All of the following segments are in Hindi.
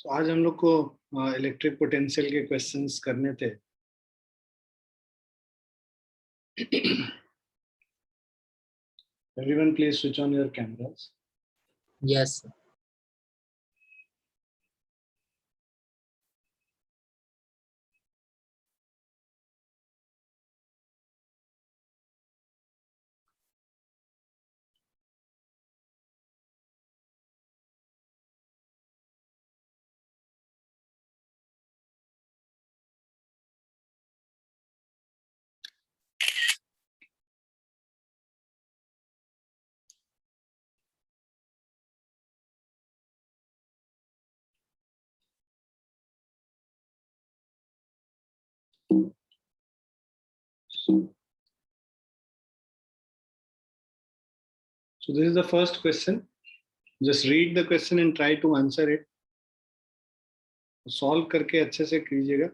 तो आज हम लोग को इलेक्ट्रिक पोटेंशियल के क्वेश्चंस करने थे। Everyone please switch on your cameras. Yes. So this is the first question. Just read the question and try to answer it. Solve करके अच्छे से कीजिएगा.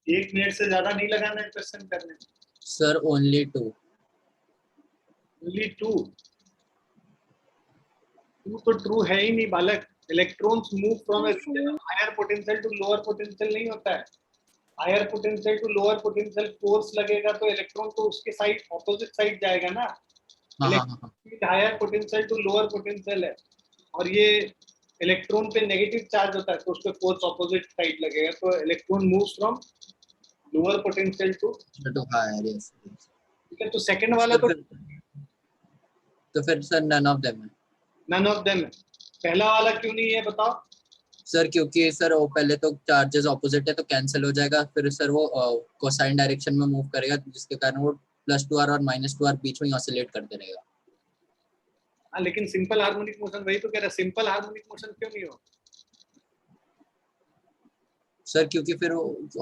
एक मिनट से ज्यादा नहीं लगाना है क्वेश्चन करने में. Sir, only 2. Only 2. 2 तो ट्रू है ही नहीं बालक. Electrons move from higher potential to lower potential नहीं होता है. Higher potential to lower potential force लगेगा तो इलेक्ट्रॉन तो उसके साइड ऑपोजिट साइड जाएगा ना. Higher potential to lower potential है और ये इलेक्ट्रॉन पे नेगेटिव चार्ज होता है तो उस पे फोर्स ऑपोजिट साइड लगेगा. तो electron moves from lower potential to higher. Yes. ठीक है. तो सेकंड वाला तो फिर सर नन ऑफ देम है. नन ऑफ देम है. पहला वाला क्यों नहीं है बताओ सर? क्योंकि सर वो पहले तो चार्जेस ऑपोजिट है तो कैंसिल हो जाएगा. फिर सर वो कोसाइन डायरेक्शन में मूव करेगा जिसके कारण वो +2r और -2r बीच में ही ऑसिलेट करते रहेगा. हाँ, लेकिन सिंपल हार्मोनिक मोशन वही तो कह रहा है. सिंपल हार्मोनिक मोशन क्यों नहीं हो सर? क्योंकि फिर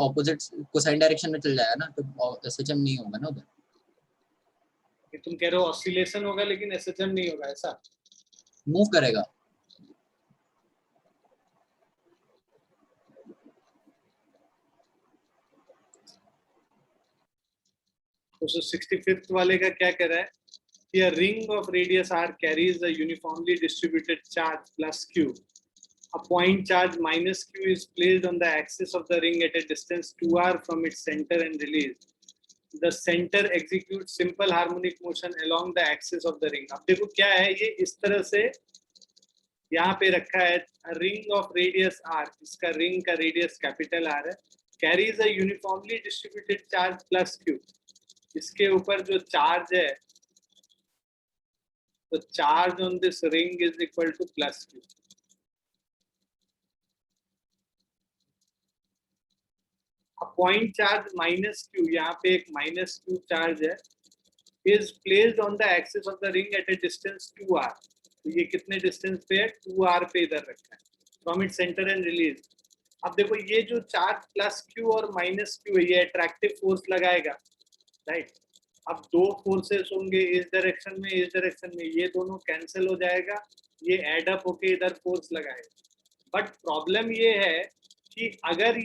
ऑपोजिट कोसाइन डायरेक्शन में चल जाएगा ना तो एसएचएम नहीं होगा ना उधर. कि तुम कह रहे हो ऑसिलेशन होगा लेकिन एसएचएम नहीं होगा. ऐसा मूव करेगा. तो 65th वाले का क्या कह रहा है कि a ring of radius r carries a uniformly distributed charge plus q. A point charge minus q is placed on the axis of the ring at a distance 2r from its center and released. The center executes simple harmonic motion along the axis of the ring. अब देखो क्या है ये इस तरह से यहाँ पे रखा है. Ring of radius r. इसका रिंग का रेडियस कैपिटल r है carries a uniformly distributed charge plus q. इसके ऊपर जो चार्ज है, तो charge on this ring is equal two plus q. Point charge minus q, यहाँ पे एक माइनस q चार्ज है, is placed on the axis of the ring at a distance 2r. तो ये कितने डिस्टेंस पे है? 2r पे इधर रखा है from it centre and release. अब देखो ये जो चार्ज प्लस q और माइनस q है, ये अट्रैक्टिव फोर्स लगाएगा, राइट? अब दो फोर्सेस होंगे इस डायरेक्शन में, इस डायरेक्शन में, ये दोनों कैंसिल हो जाएगा, ये एड अप होके इधर फोर्स लगाएगा. बट प्रॉब्लम ये है कि अगर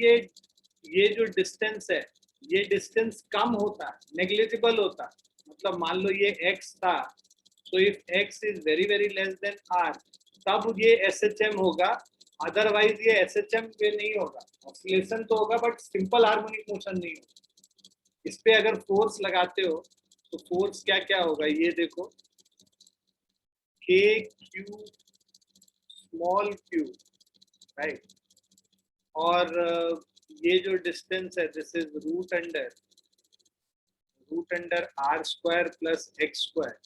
ये जो डिस्टेंस है, ये डिस्टेंस कम होता, नेग्लिजिबल होता, मतलब मान लो ये x था, so if x is very very less than r, तब ये SHM होगा, अदरवाइज ये SHM पे नहीं होगा. ऑसिलेशन तो होगा बट सिंपल हार्मोनिक मोशन नहीं होगा. इस पे अगर फोर्स लगाते हो तो फोर्स क्या क्या होगा ये देखो, k q small q, right? और ये जो डिस्टेंस है, this is root under r square plus x square,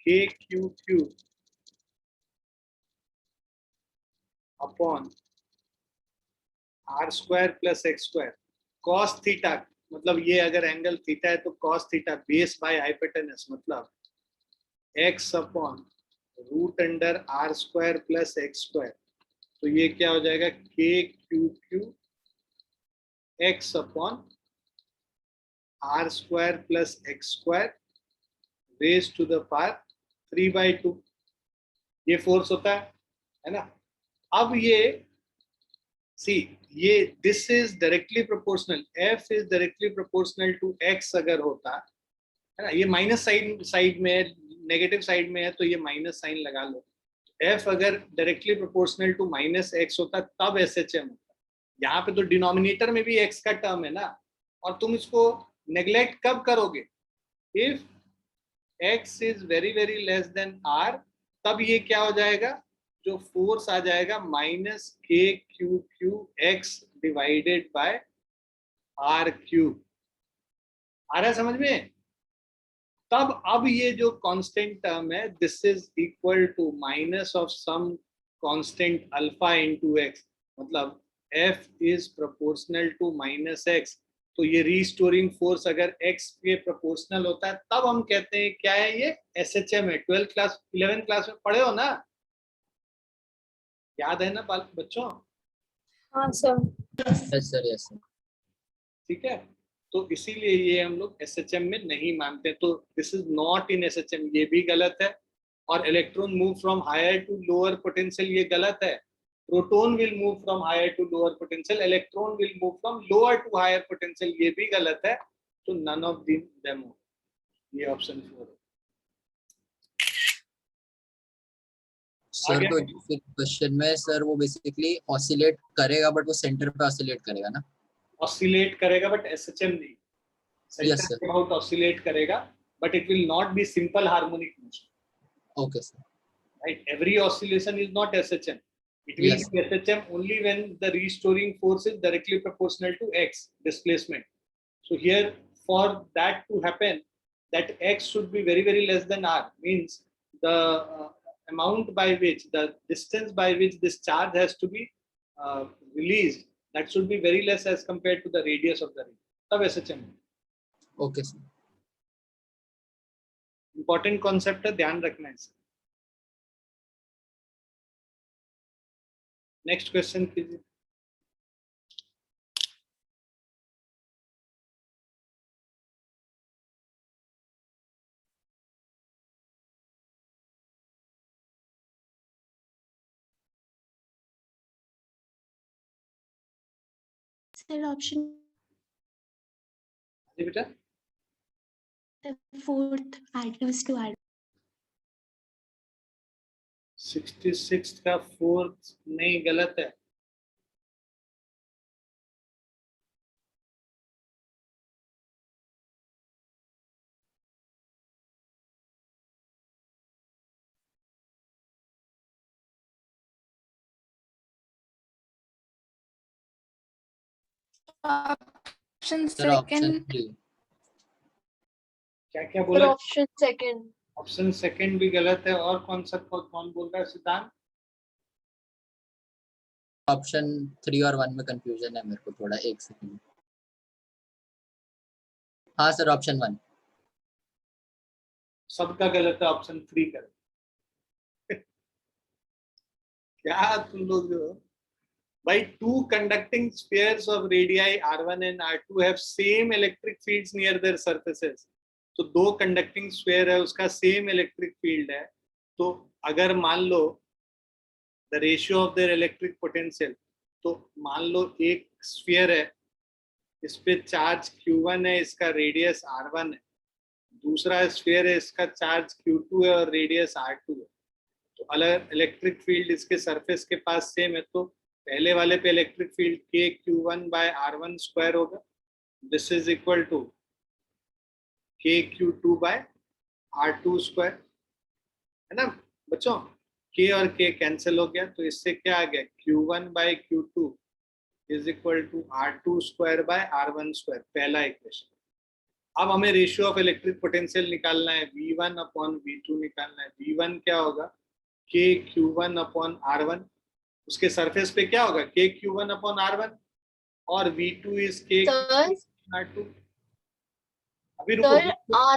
k q cube upon r square plus x square cos theta. मतलब ये अगर एंगल थीटा है तो cos theta base by hypotenuse, मतलब x अपॉन root under r square plus x square. तो ये क्या हो जाएगा? k Q Q x upon r square plus x square raise to the power 3/2. ये फोर्स होता है ना? अब ये सी, ये this is directly proportional, f इज डायरेक्टली प्रोपोर्शनल टू x अगर होता है ना, ये माइनस साइड में है, नेगेटिव साइड में है, तो ये माइनस साइन लगा लो. f अगर directly proportional to minus x होता तब SHM होता. यहाँ पे तो डिनोमिनेटर में भी x का टर्म है ना, और तुम इसको नेग्लेक्ट कब करोगे? If x is very very less than r, तब ये क्या हो जाएगा? जो फोर्स आ जाएगा minus k Q Q x divided by r cube. आ रहा है समझ में? तब अब ये जो कांस्टेंट टर्म है, this is equal to minus of some constant alpha into x, मतलब f is proportional to minus x. तो ये रीस्टोरिंग फोर्स अगर x के प्रोपोर्शनल होता है तब हम कहते हैं क्या है? ये SHM है. 12th क्लास 11th क्लास में पढ़े हो ना? याद है ना बच्चों? हाँ sir. Yes sir, yes sir. ठीक है, तो इसीलिए ये हम लोग SHM में नहीं मानते. तो this is not in SHM, ये भी गलत है. और electron move from higher to lower potential, ये गलत है. Proton will move from higher to lower potential, electron will move from lower to higher potential, ये भी गलत है. तो नन ऑफ देम, ये ऑप्शन 4 है. सर तो फिर क्वेश्चन में सर वो बेसिकली ऑसिलेट करेगा बट वो सेंटर पे ऑसिलेट करेगा ना? ऑसिलेट करेगा बट SHM नहीं. Yes, sir. Centre about oscillate करेगा but it will not be simple harmonic motion. Okay sir. Right, every oscillation is not SHM. It will Yes. be SHM only when the restoring force is directly proportional to x displacement. So here, for that to happen, that x should be very very less than r, means the amount by which, the distance by which this charge has to be released, that should be very less as compared to the radius of the ring. तब SHM. Okay sir. Important concept है, ध्यान रखना है. नेक्स्ट क्वेश्चन कीजिए. सर ऑप्शन बेटा, फोर्थ एटम्स टू एड. 66 का फोर्थ नहीं, गलत है. Option sir option second. 3। क्या क्या सर बोला? Option second. ऑप्शन सेकंड भी गलत है। और कौन बोल रहा है? सिद्धांत? ऑप्शन 3 और 1 में कंफ्यूजन है मेरे को थोड़ा, एक सेकंड। हाँ सर ऑप्शन 1। सबका गलत है, ऑप्शन 3 कर। क्या तुम लोग जो भाई, two conducting spheres of radii r1 and r2 have same electric fields near their surfaces. तो दो कंडक्टिंग स्फीयर है, उसका सेम इलेक्ट्रिक फील्ड है। तो अगर मान लो the ratio of their electric potential, तो मान लो एक स्फीयर है, इस पे चार्ज q1 है, इसका रेडियस r1 है। दूसरा स्फीयर है, इसका चार्ज q2 है और रेडियस r2 है। तो अलग इलेक्ट्रिक फील्ड इसके सरफेस के पास सेम है, तो पहले वाले पे इलेक्ट्रिक फील्ड k(q1/r1) स्क्वायर होगा। This is equal to k(q2/r2) square, है ना बच्चों? k और k कैंसिल हो गया, तो इससे क्या आ गया? q1/q2 is equal to r2 square square, पहला इक्वेशन। अब हमें रेशियो ऑफ इलेक्ट्रिक पोटेंशियल निकालना है, v1/v2 निकालना है। v1 क्या होगा? k(q1/r1), उसके सरफेस पे क्या होगा? k(q1/r1), और v2 इज k(q1/r2). अभी रुको, सर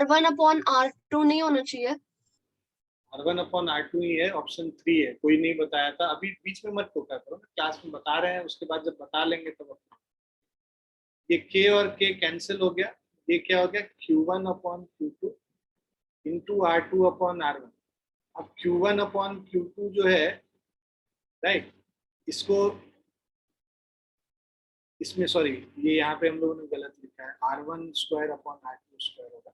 r1/r2 नहीं होना चाहिए। r1/r2 ही है, ऑप्शन 3 है। कोई नहीं बताया था, अभी बीच में मत टोका करो, क्लास में बता रहे हैं, उसके बाद जब बता लेंगे तब ये k और k कैंसिल हो गया। ये क्या हो गया? q1/q2 into r2/r1। अब q1/q2 जो है, राइट, इसको इसमें सॉरी, ये यहाँ पे हम लोगों ने गलत लिखा है, r1 स्क्वायर/r2 स्क्वायर होगा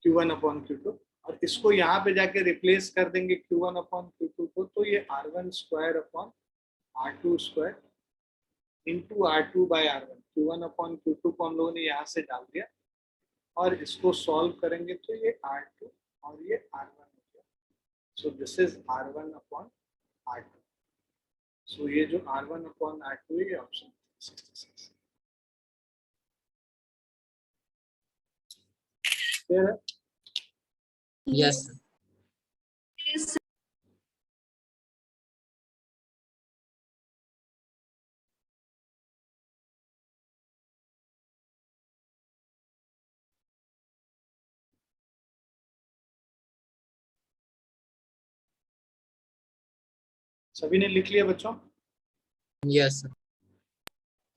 q1/q2, और इसको यहाँ पे जाके रिप्लेस कर देंगे q1/q2 को, तो ये r1 स्क्वायर/r2 square into r2/r1। q1/q2 को हम लोगों ने यहाँ से डाल दिया, और इसको सॉल्व करेंगे तो ये r2 और ये r1 हो गया। सो दिस इज r1/r2। सो ये जो r1/r2 है, ये ऑप्शन 66 है। यस सभी ने लिख लिया बच्चों? Yes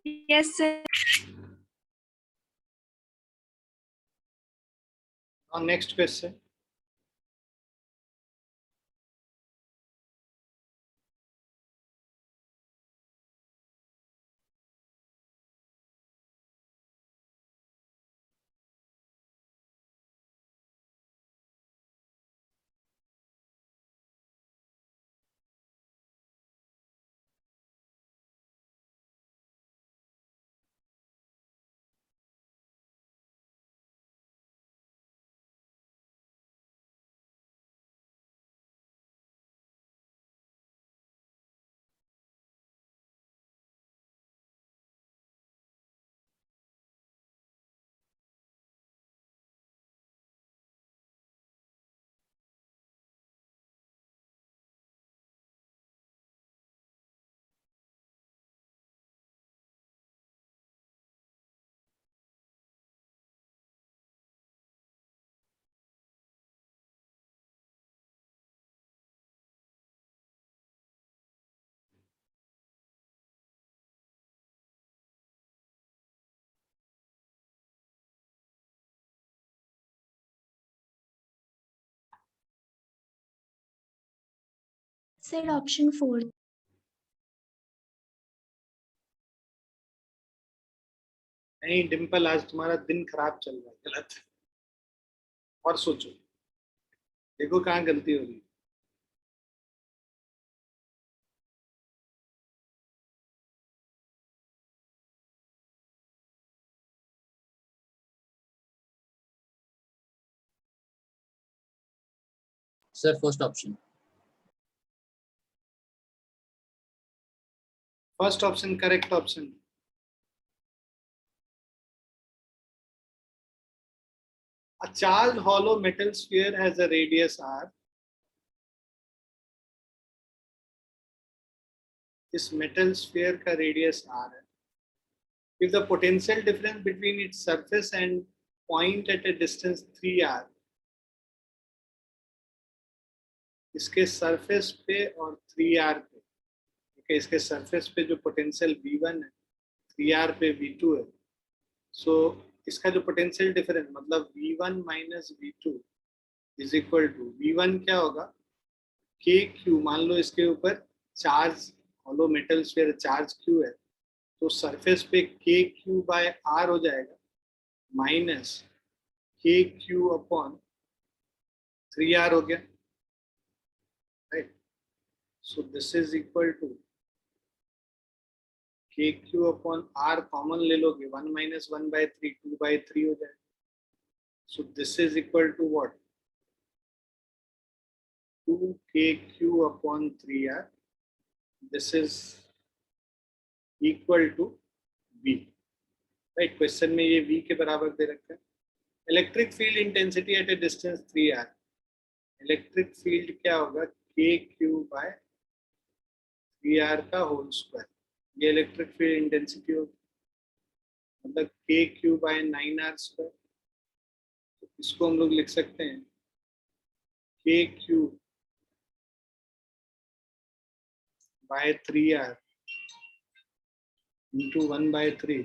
yes sir. और नेक्स्ट क्वेश्चन। Sir option 4। नहीं डिम्पल, आज तुम्हारा दिन खराब चल रहा है, गलत। और सोचो, देखो कहाँ गलती हो रही है। Sir first option. First option correct option. charged hollow metal sphere has a radius r. इस metal sphere का radius r है. If the potential difference between its surface and point at a distance 3r, इसके surface पे और 3r पे, okay, इसके surface पे जो potential v1 है, 3r पे v2 है, so इसका जो potential difference मतलब v1 minus v2 is equal to v1 क्या होगा, kq. मान लो इसके ऊपर charge hollow metal sphere charge q है, तो सरफेस पे के क्यू बाय आर हो जाएगा माइनस के क्यू अपॉन 3r हो गया, right. So this is equal to k q upon r, common ले लोगे 1 माइनस 1/3 2/3 हो जाएगा. So this is equal to what, 2kq upon 3r. This is equal to v, right. Question में ये v के बराबर दे रखा है. Electric field intensity at a distance 3r. Electric field क्या होगा, के क्यू बाय 3r का होल स्क्वायर. ये इलेक्ट्रिक फील्ड इंटेंसिटी होगी, मतलब के क्यू बाय 9r स्क्वायर. तो इसको हम लोग लिख सकते हैं के q by 3r into 1/3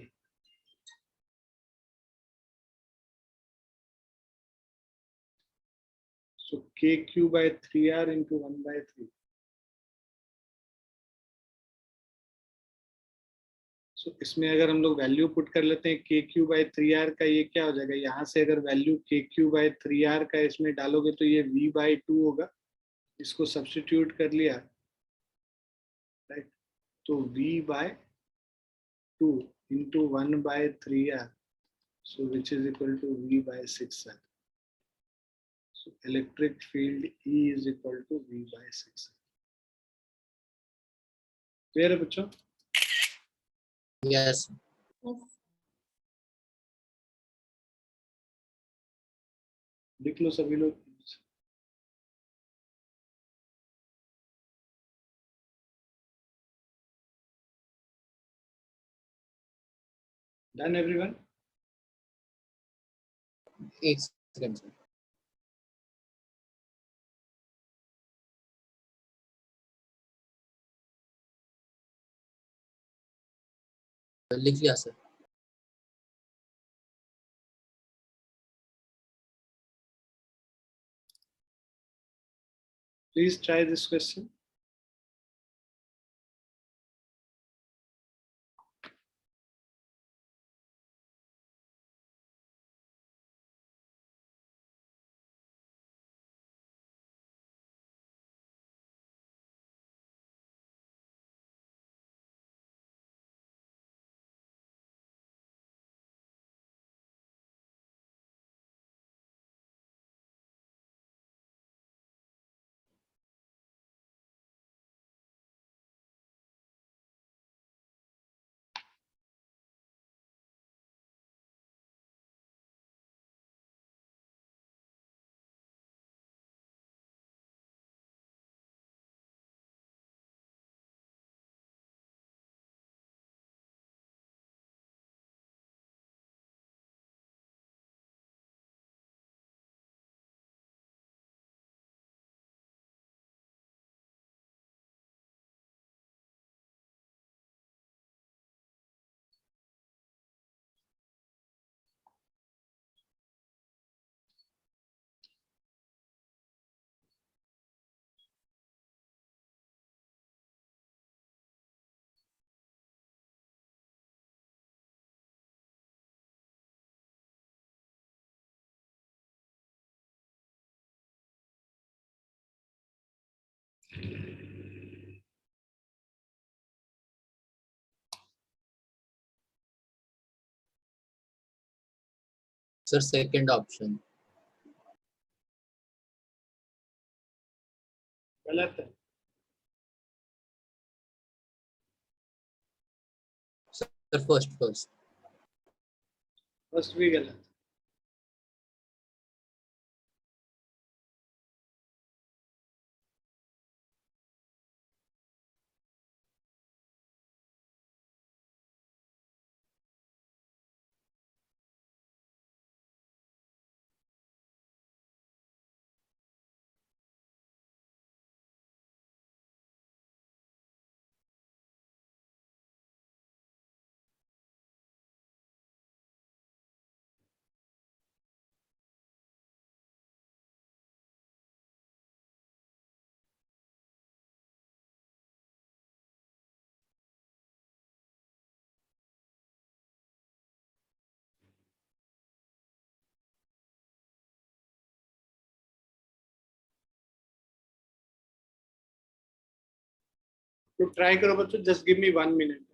so kq by 3r into 1/3. so इसमें अगर हम लोग वैल्यू पुट कर लेते हैं kq by 3r का, ये क्या हो जाएगा, यहाँ से अगर वैल्यू kq by 3r का इसमें डालोगे तो ये v/2 होगा. इसको सब्स्टिट्यूट कर लिया, राइट. तो v/2 into 1/3r, so which is equal to v/6r. So electric field E is equal to v/6. Clear है बच्चों? Yes. लिख लो सभी लोग. Done everyone? एक सेकंड सर. लिख लिया sir. Please try this question. Sir second option. गलत है. सर फर्स्ट फर्स्ट भी गलत. तो ट्राई करो बच्चों, जस्ट गिव मी 1 मिनट।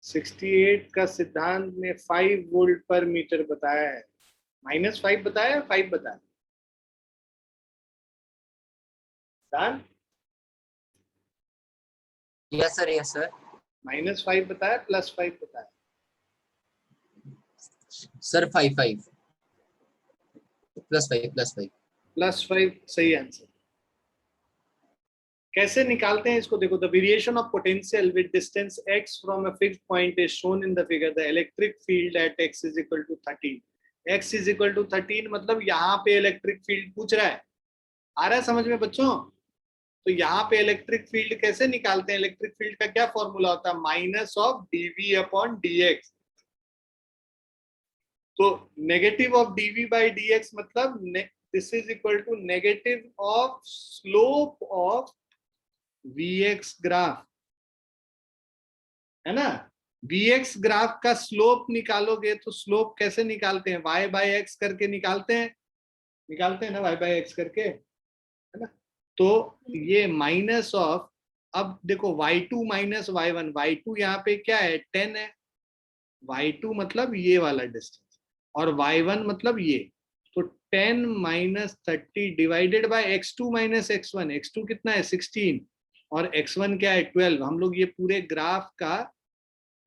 -68 का सिद्धांत ने 5 वोल्ट पर मीटर बताया है। -5 बताया, 5 बताया? सिद्धांत यस सर, यस सर। -5 बताया, +5 बताया? सर 5 5 +5 +5 +5 सही आंसर। कैसे निकालते हैं इसको? देखो, the variation of potential with distance x from a fixed point is shown in the figure. The electric field at x is equal to 13। x is equal to 13 मतलब यहाँ पे इलेक्ट्रिक फील्ड पूछ रहा है। आ रहा है समझ में बच्चों? तो यहाँ पे इलेक्ट्रिक फील्ड कैसे निकालते हैं? इलेक्ट्रिक फील्ड का क्या फॉर्मूला होता है? -dv/dx। तो नेगेटिव ऑफ dv/dx मतलब this is equal to negative of slope of vx graph, है ना? vx ग्राफ का स्लोप निकालोगे तो स्लोप कैसे निकालते हैं? y/x करके निकालते हैं ना, y/x करके, है ना? तो ये माइनस ऑफ, अब देखो y2 - y1, y2 यहाँ पे क्या है? 10 है। y2 मतलब ये वाला डिस्टेंस और y1 मतलब ये। तो 10 - 30 divided by x2 - x1। x2 कितना है? 16 और x1 क्या है? 12। हम लोग ये पूरे ग्राफ का,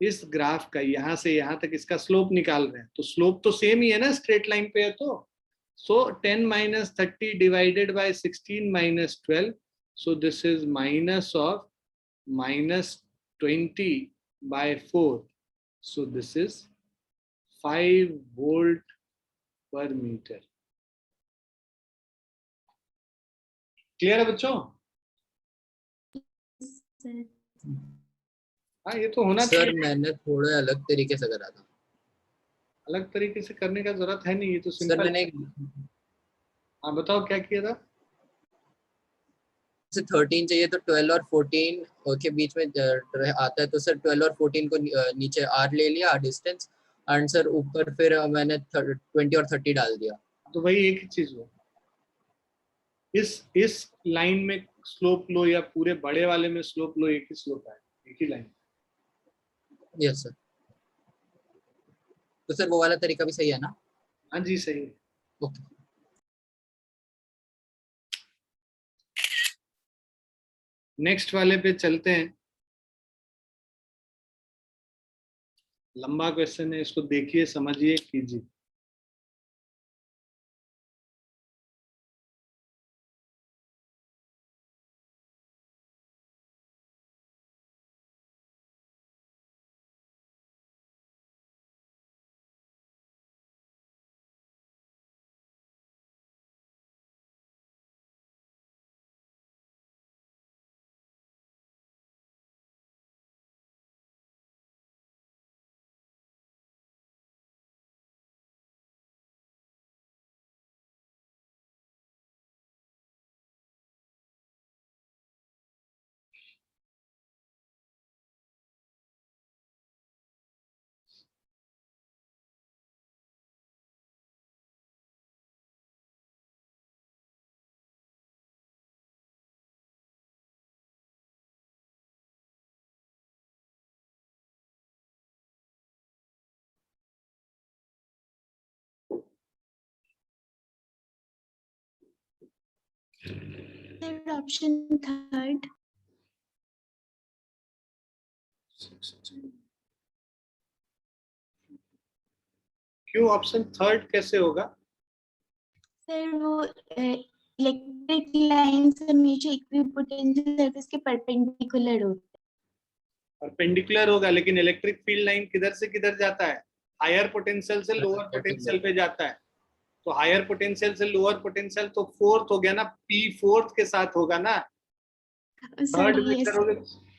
इस ग्राफ का यहाँ से यहाँ तक इसका स्लोप निकाल रहे हैं। तो स्लोप तो सेम ही है ना, स्ट्रेट लाइन पे है। तो सो 10 - 30 divided by 16 - 12, so this is minus of -20/4, so this is 5 volt पर मीटर। क्लियर है बच्चों? सर हाँ, ये तो होना सर चाहिए। मैंने थोड़ा अलग तरीके से करा था। अलग तरीके से करने का जरूरत है नहीं, ये तो सर सिंपल। मैंने हाँ बताओ क्या किया था? 13 चाहिए तो 12 और 14 के बीच में आता है, तो सर 12 और 14 को नीचे r ले लिया डिस्टेंस, एंड सर ऊपर फिर मैंने 20 और 30 डाल दिया। तो वही एक ही चीज हुआ। इस लाइन में स्लोप लो या पूरे बड़े वाले में स्लोप लो, एक ही स्लोप है, एक ही लाइन। Yes sir. तो सर वो वाला तरीका भी सही है ना? हाँ जी सही है। ओके। नेक्स्ट वाले पे चलते हैं। लंबा क्वेश्चन है, इसको देखिए, समझिए, कीजिए। Sir, option third. क्यों ऑप्शन थर्ड कैसे होगा? सर वो इलेक्ट्रिक लाइंस हमेशा इक्विपोटेंशियल सरफेस के परपेंडिकुलर होते परपेंडिकुलर होगा, लेकिन इलेक्ट्रिक फील्ड लाइन किधर से किधर जाता है? हायर पोटेंशियल से लोअर पोटेंशियल पे जाता है। तो हायर पोटेंशियल से लोअर पोटेंशियल तो फोर्थ हो गया ना, पी फोर्थ के साथ होगा ना। हैं। थर्ड सर में यस करोगे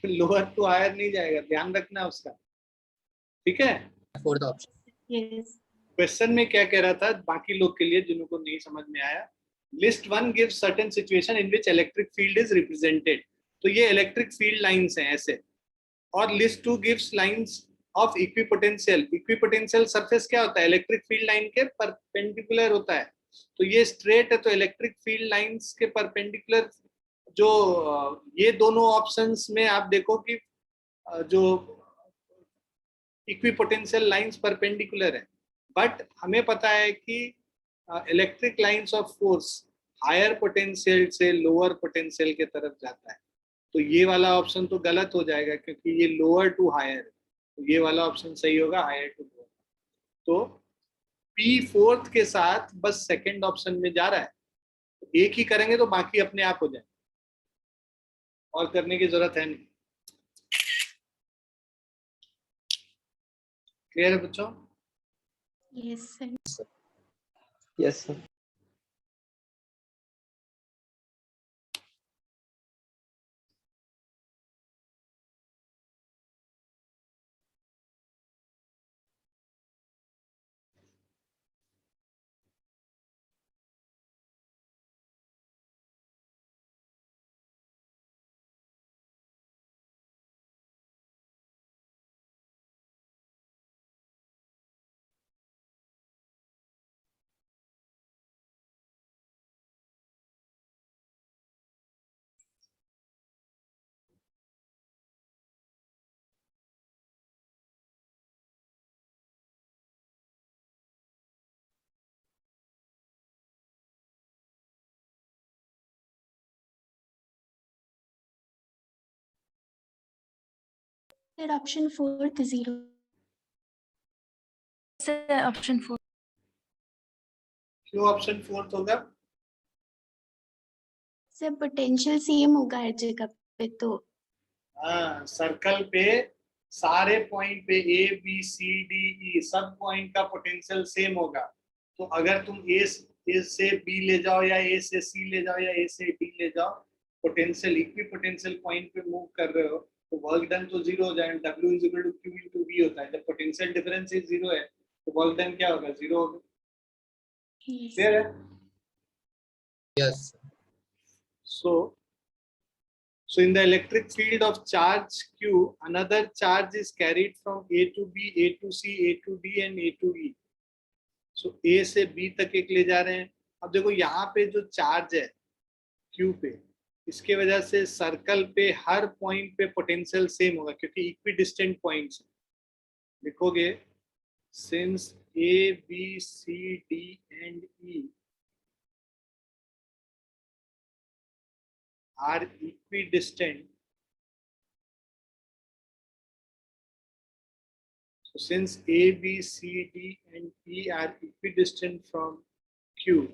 लोअर टू हायर नहीं जाएगा, ध्यान रखना उसका। ठीक है। Fourth option. यस क्वेश्चन में क्या कह रहा था बाकी लोग के लिए जिनको नहीं समझ में आया, list one gives certain situation in which electric field is represented. तो ये इलेक्ट्रिक फील्ड लाइंस हैं ऐसे। और list two gives lines of equipotential. Equipotential surface क्या होता है? इलेक्ट्रिक फील्ड लाइन के परपेंडिकुलर होता है। तो ये स्ट्रेट है, तो इलेक्ट्रिक फील्ड लाइंस के परपेंडिकुलर जो ये दोनों ऑप्शंस में आप देखो कि जो इक्विपोटेंशियल लाइंस परपेंडिकुलर है। बट हमें पता है कि electric lines of force higher potential से लोअर पोटेंशियल के तरफ जाता है। तो ये वाला ऑप्शन तो गलत हो जाएगा क्योंकि ये लोअर टू हायर है। तो ये वाला ऑप्शन सही होगा, हायर टू लोअर। तो पी फोर्थ के साथ बस सेकंड ऑप्शन में जा रहा है। तो एक ही करेंगे तो बाकी अपने आप हो जाए, और करने की जरूरत है नहीं। क्लियर है बच्चों? Yes sir. Yes sir. Sir, option fourth 0. Sir, option 4. क्यों ऑप्शन फोर्थ होगा? सर पोटेंशियल सेम होगा हर जगह पे तो। हाँ, सर्कल पे सारे पॉइंट पे A B C D E सब पॉइंट का पोटेंशियल सेम होगा। तो अगर तुम ए से बी ले जाओ या ए से सी ले जाओ या ए से डी ले जाओ, पोटेंशियल इक्वी पोटेंशियल पॉइंट पे मूव कर रहे हो तो वर्क डन तो जीरो हो जाएगा। W is equal to Q into V होता है। जब पोटेंशियल डिफरेंस जीरो है तो वर्क डन क्या होगा? जीरो होगा। Yes. क्लियर है? Yes. So in the electric field of charge Q, another charge is carried from A to B, A to C, A to D and A to E. So A से B तक एक ले जा रहे हैं। अब देखो यहाँ पे जो चार्ज है Q पे, इसके वजह से सर्कल पे हर पॉइंट पे पोटेंशियल सेम होगा क्योंकि इक्वी डिस्टेंट पॉइंट्स लिखोगे। Since A B C D and E are equidistant, so since A B C D and E are equidistant from Q,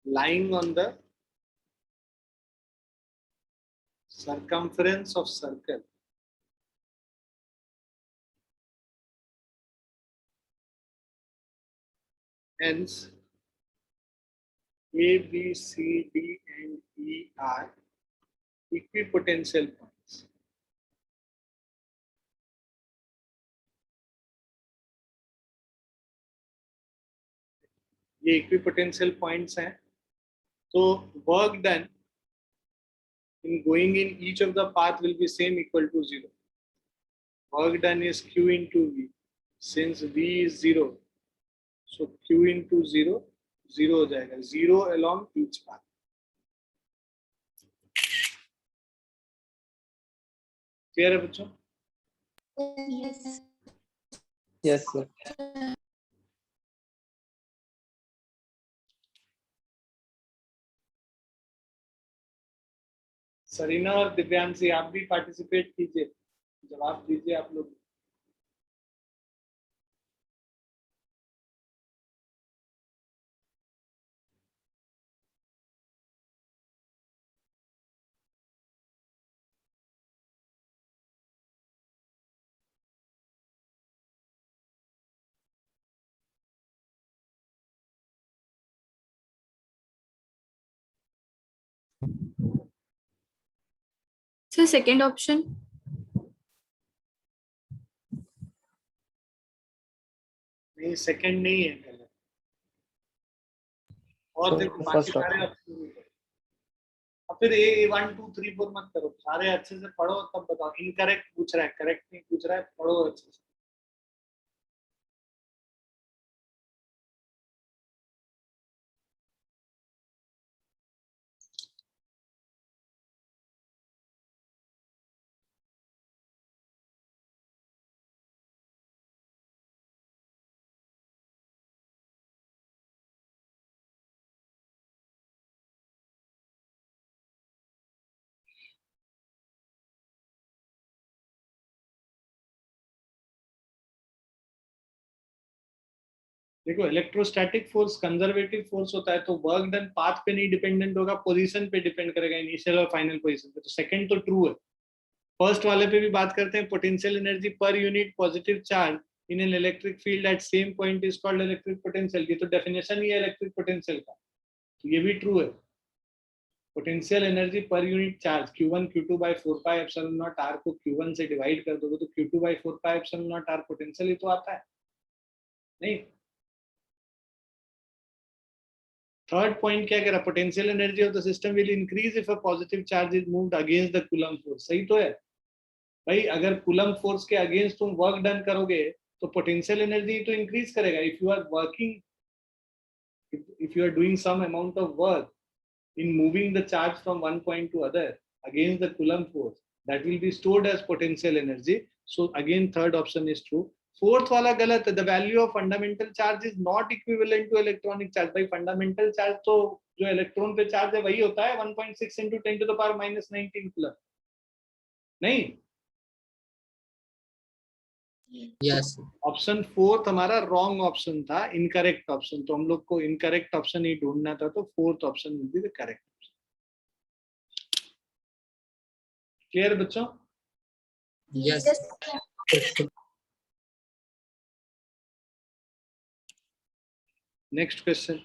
lying on the circumference of circle, hence A B C D and E are equipotential points. ये equipotential points हैं, तो work done in going in each of the path will be same, equal to 0. Work done is Q into V. Since V is 0, so Q into 0, 0 हो जाएगा, 0 along each path. Clear है बच्चों? Yes. Yes, sir. सरीना और दिव्यांशी आप भी पार्टिसिपेट कीजिए, जवाब दीजिए आप लोग। So second option. नहीं, सेकंड नहीं है गलत। और देखो बाकी First सारे ऑप्शन भी करो। और फिर ए 1 2 3 4 मत करो, सारे अच्छे से पढ़ो तब बताओ। इनकरेक्ट पूछ रहा है, करेक्ट नहीं पूछ रहा है, पढ़ो अच्छे से। देखो इलेक्ट्रोस्टैटिक फोर्स कंजर्वेटिव फोर्स होता है, तो वर्क डन पाथ पे नहीं डिपेंडेंट होगा, पोजीशन पे डिपेंड करेगा, इनिशियल और फाइनल पोजीशन पे। तो सेकंड तो ट्रू है। फर्स्ट वाले पे भी बात करते हैं, potential energy per unit positive charge in an electric field eight same point is called electric potential. ये तो डेफिनेशन ही है इलेक्ट्रिक पोटेंशियल का, तो ये भी ट्रू है। Potential energy per unit charge Q1 Q2 by 4 pi epsilon naught R को Q1 से डिवाइड कर दोगे तो Q2 by 4 pi epsilon naught R potential ही तो आता है। नहीं, थर्ड पॉइंट क्या कह रहा है, potential energy of the system will increase if a positive charge is moved against the coulomb force. सही तो है भाई, अगर कूलम फोर्स के अगेंस्ट तुम वर्क डन करोगे तो पोटेंशियल एनर्जी तो इंक्रीज करेगा। If you are working, if you are doing some amount of work in moving the charge from one point to other against the Coulomb force, that will be stored as potential energy. So again third option is true. Fourth वाला गलत है, the value of fundamental charge is not equivalent to electronic charge। भाई fundamental charge तो जो इलेक्ट्रॉन पे चार्ज है वही होता है 1.6 into 10 to the power minus 19 coulomb. नहीं, यस ऑप्शन फोर्थ हमारा रॉन्ग ऑप्शन था, इनकरेक्ट ऑप्शन। तो हम लोग को इनकरेक्ट ऑप्शन ही ढूंढना था, तो fourth option will be the correct option. Clear बच्चों? Yes next question.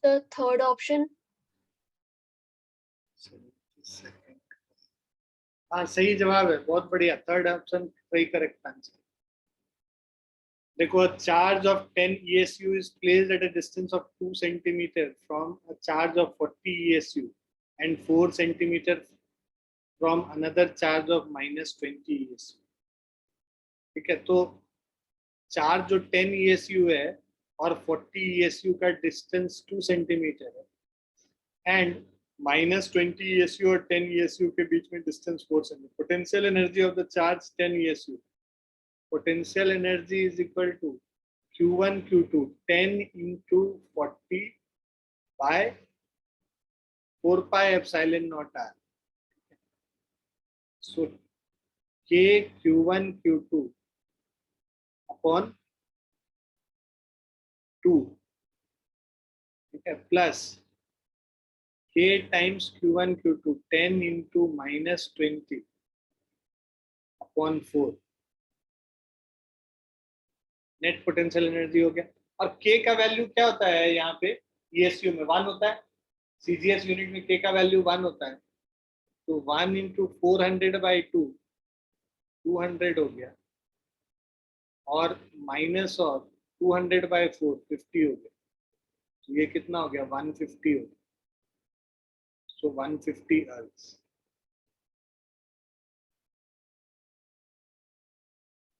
The third option. हाँ सही जवाब है, बहुत बढ़िया, थर्ड ऑप्शन सही करेक्ट आंसर। देखो, a charge of 10 ESU is placed at a distance of 2 centimeter from a charge of 40 ESU and 4 centimeter from another charge of minus 20 ESU। ठीक है, तो चार्ज जो 10 ESU है और 40 ESU का डिस्टेंस 2 सेंटीमीटर है एंड minus 20 ESU और 10 ESU के बीच में distance 4 centimetre. Potential energy of the charge 10 ESU, potential energy is equal to Q1 Q2 10 into 40 by 4 pi epsilon naught r। So K Q1 Q2 upon 2, ठीक है, plus K times Q1 Q2 10 into minus 20 upon 4, net potential energy हो गया। और K का वैल्यू क्या होता है यहाँ पे ESU में 1 होता है, CGS यूनिट में K का वैल्यू 1 होता है, तो 1 into 400 by 2 200 हो गया और माइनस और 200 by 4 50 हो गया, तो ये कितना हो गया 150 हो गया। सो 150 अर्थ।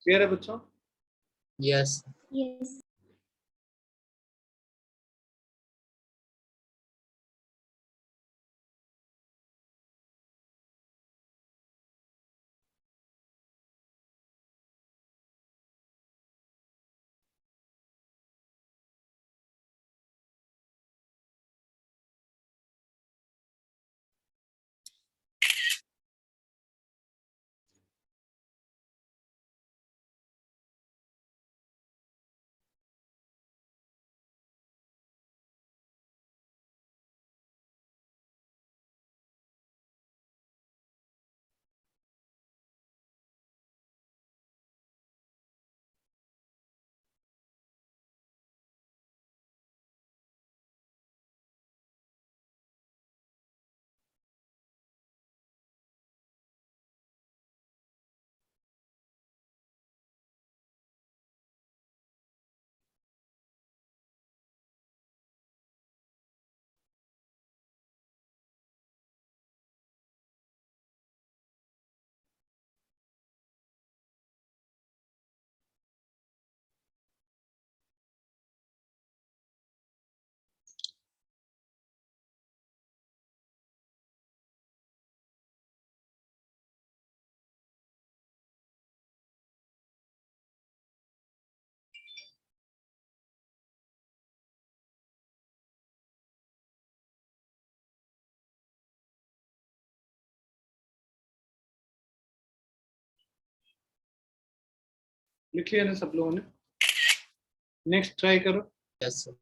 क्लियर है बच्चों? यस। Yes. लिख लिया ना सब लोगों ने? नेक्स्ट ट्राई करो। Yes sir.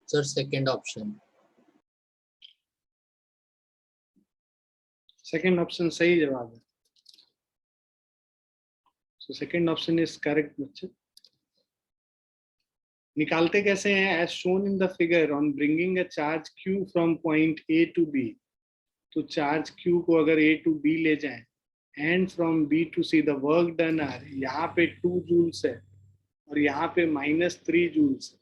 Sir second option. Second option सही जवाब है. So second option is correct बच्चे. निकालते कैसे हैं? As shown in the figure, on bringing a charge q from point a to b. तो चार्ज q को अगर a टू b ले जाएं and from b to c, the work done are, यहाँ पे 2 जूल्स है और यहाँ पे -3 joules.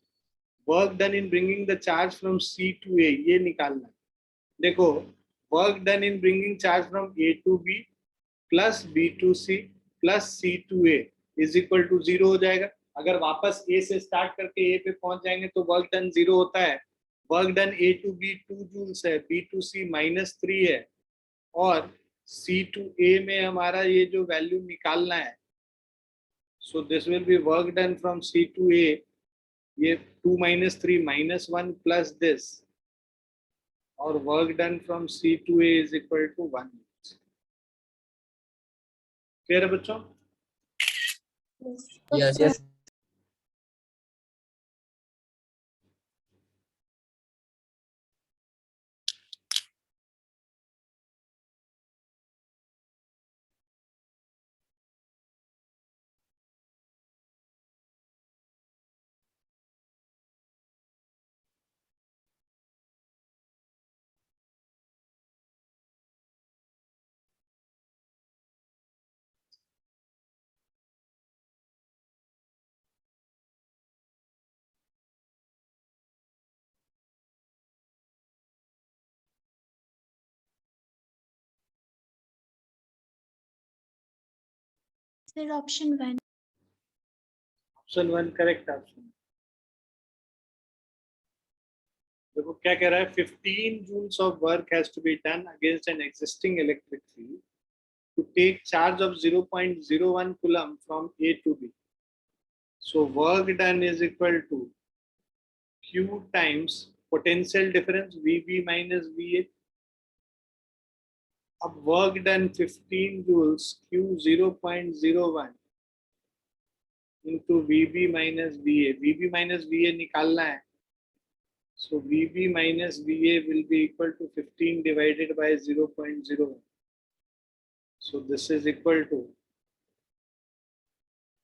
Work done in bringing the charge from c to a, ये निकालना है. देखो, work done in bringing charge from a to b plus b to c plus c to a is equal to 0 हो जाएगा. अगर वापस a से स्टार्ट करके a पे पहुंच जाएंगे तो वर्क डन 0 होता है. Work done a to b 2 joules है, b टू c -3 है और c टू a में हमारा ये जो वैल्यू निकालना है. So this will be work done from c to a, ये 2 - 3 -1 प्लस दिस, और work done from c to a is equal to 1. Clear है बच्चों? Yes. Yes. Sir, option 1. Option 1 correct option. देखो क्या कह रहा है, 15 joules of work has to be done against an existing electric field to take charge of 0.01 coulomb from A to B. So work done is equal to Q times potential difference VB minus VA. अब work done 15 joules, Q 0.01 into VB minus VA. VB minus VA निकालना है. So VB minus VA will be equal to 15 divided by 0.01. So this is equal to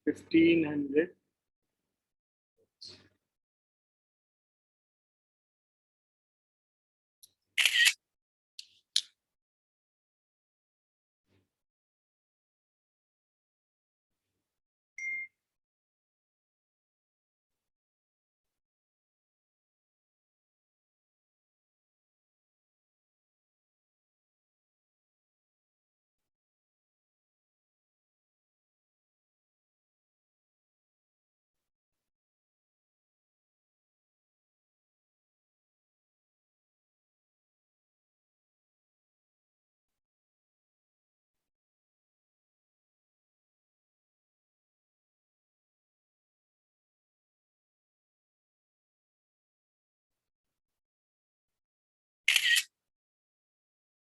1500.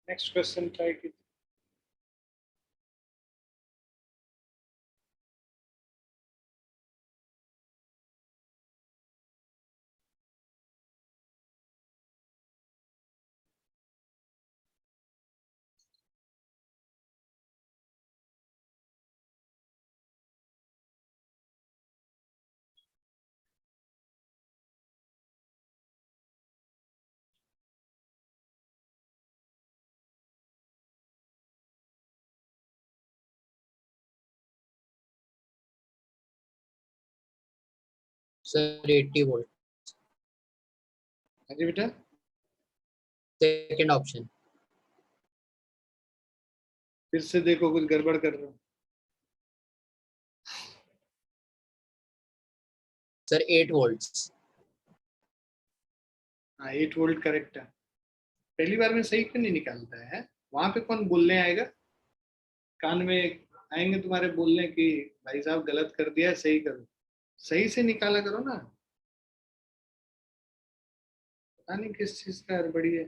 Next question, try it. Sir 80 volt. हाँ जी बेटा, Second option. फिर से देखो कुछ गड़बड़ कर रहे हो. Sir 8 volts. हाँ 8 वोल्ट करेक्ट है. पहली बार में सही क्यों नहीं निकालता है? वहां पे कौन बोलने आएगा? कान में आएंगे तुम्हारे बोलने कि भाई साहब गलत कर दिया, सही करो. सही से निकाला करो ना. पता नहीं किस चीज का हड़बड़ी है.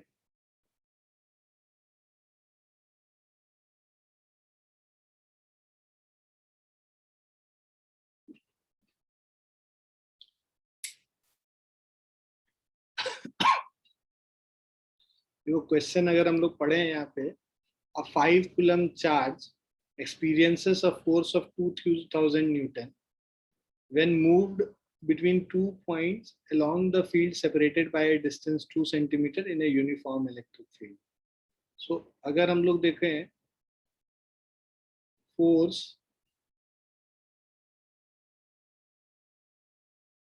देखो क्वेश्चन अगर हम लोग पढ़े हैं यहाँ पे, a 5 coulomb charge experiences a force of 2000 Newton when moved between 2 points along the field separated by a distance 2 centimeter in a uniform electric field. So अगर हम लोग देखें force,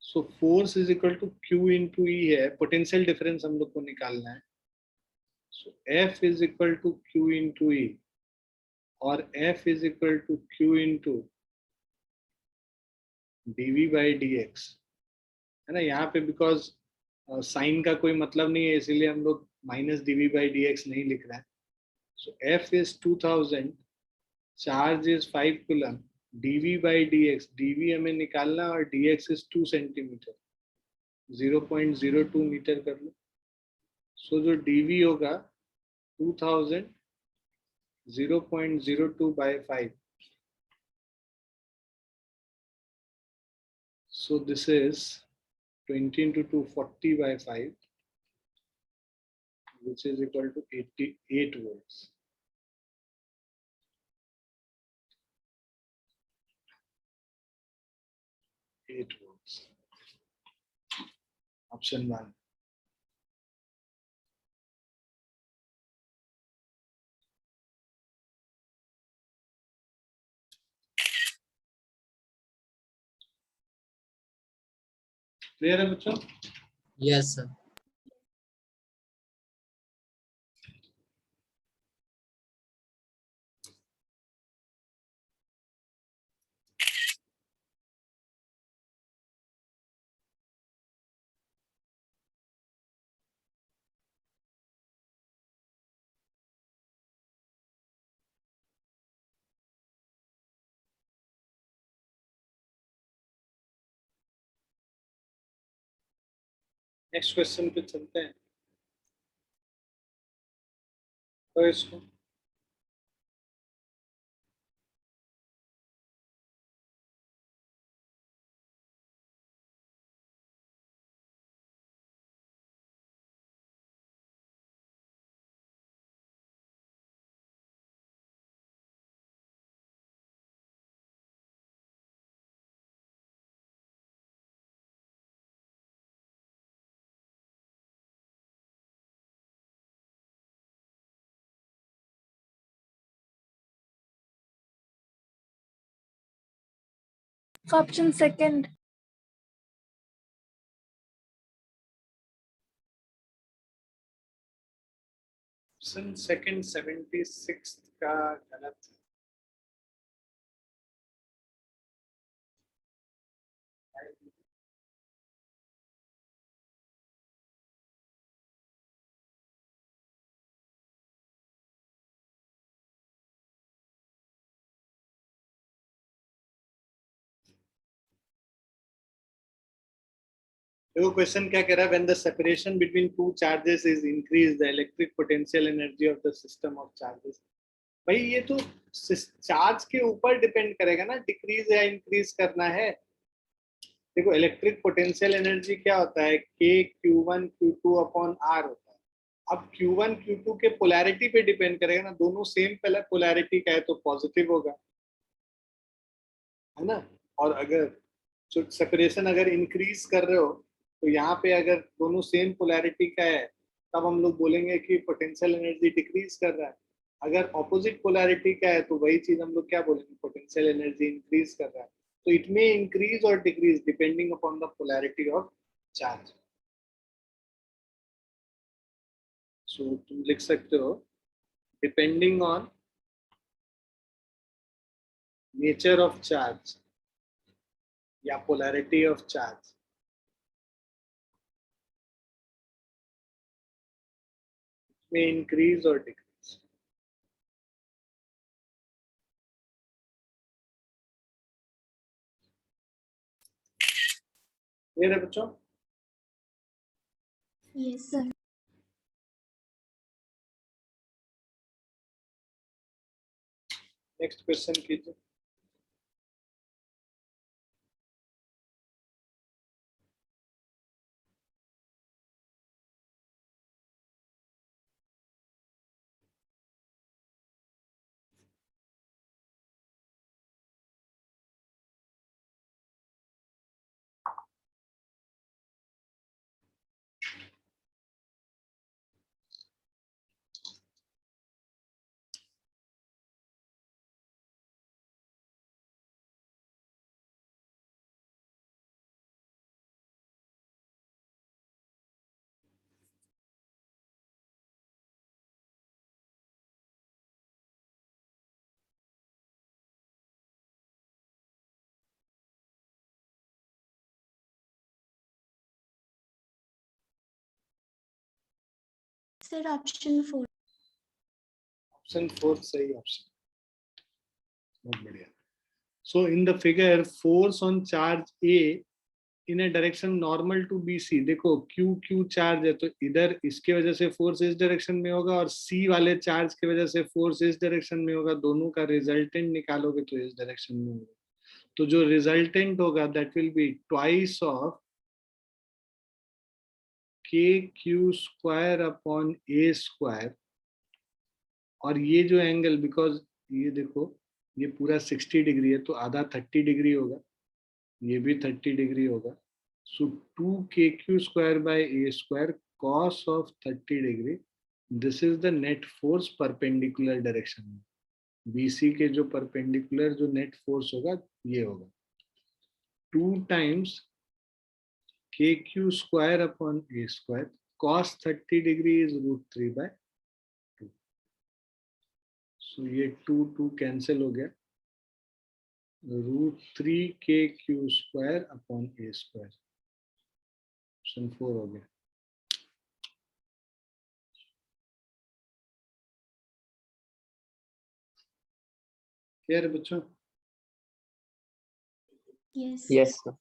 so force is equal to Q into E है, potential difference हम लोग को निकालना है. So F is equal to Q into E और F is equal to Q into dV by dx है ना. यहाँ पे बिकॉज साइन का कोई मतलब नहीं है, इसीलिए हम लोग माइनस dV by dx नहीं लिख रहे हैं. सो F is 2000, charge is 5 coulomb, dV by dx, dV हमें निकालना और dx is 2 सेंटीमीटर, 0.02 मीटर कर लो. सो जो dV होगा 2000 0.02 by 5. So this is 20 into 2, 40 by 5, which is equal to 88 volts. Option 1. Clear है बच्चों? Yes sir. नेक्स्ट क्वेश्चन पे चलते हैं. तो इसको Option second. ऑप्शन सेकंड 76 का गलत है. देखो क्वेश्चन क्या कह रहा है, when the separation between two charges is increase the electric potential energy of the system of charges. भाई ये तो चार्ज के ऊपर डिपेंड करेगा ना, डिक्रीज या इंक्रीज करना है. देखो इलेक्ट्रिक पोटेंशियल एनर्जी क्या होता है, K Q1 Q2 upon R होता है. अब Q1 Q2 के पोलैरिटी पे डिपेंड करेगा ना, दोनों सेम पोलैरिटी का है तो पॉजिटिव होगा, है ना. और अगर सेपरेशन अगर इंक्रीज कर रहे हो तो यहाँ पे अगर दोनों सेम पोलैरिटी का है तब हम लोग बोलेंगे कि पोटेंशियल एनर्जी डिक्रीज कर रहा है. अगर ऑपोजिट पोलैरिटी का है तो वही चीज हम लोग क्या बोलेंगे, पोटेंशियल एनर्जी इंक्रीज कर रहा है. तो इट मे इंक्रीज और decrease depending upon the polarity of charge. So तुम लिख सकते हो depending on nature of charge या polarity of charge may increase or decrease. Clear है बच्चों? Yes, sir. नेक्स्ट क्वेश्चन कीजिए. Sir, option 4. ऑप्शन 4 सही ऑप्शन, बहुत बढ़िया. So in the figure, force on charge A in a direction normal to BC. देखो Q चार्ज है तो इधर इसके वजह से फोर्स इस डायरेक्शन में होगा और C वाले चार्ज की वजह से फोर्स इस डायरेक्शन में होगा. दोनों का रिजल्टेंट निकालोगे तो इस डायरेक्शन में होगा. तो जो रिजल्टेंट होगा that will be twice of KQ square upon A square. और ये जो एंगल, बिकॉज ये देखो ये पूरा 60 डिग्री है तो आधा 30 डिग्री होगा, ये भी 30 डिग्री होगा. सो 2KQ square by A square cos of 30 degree. This is the net force perpendicular direction में. BC के जो परपेंडिकुलर जो नेट फोर्स होगा ये होगा 2 times KQ square upon A square. cos 30 degree is √3 by 2. So ये 2 कैंसिल हो गया. √3KQ square upon A square. Option 4 हो गया. क्लियर है बच्चों? Yes. Yes, sir.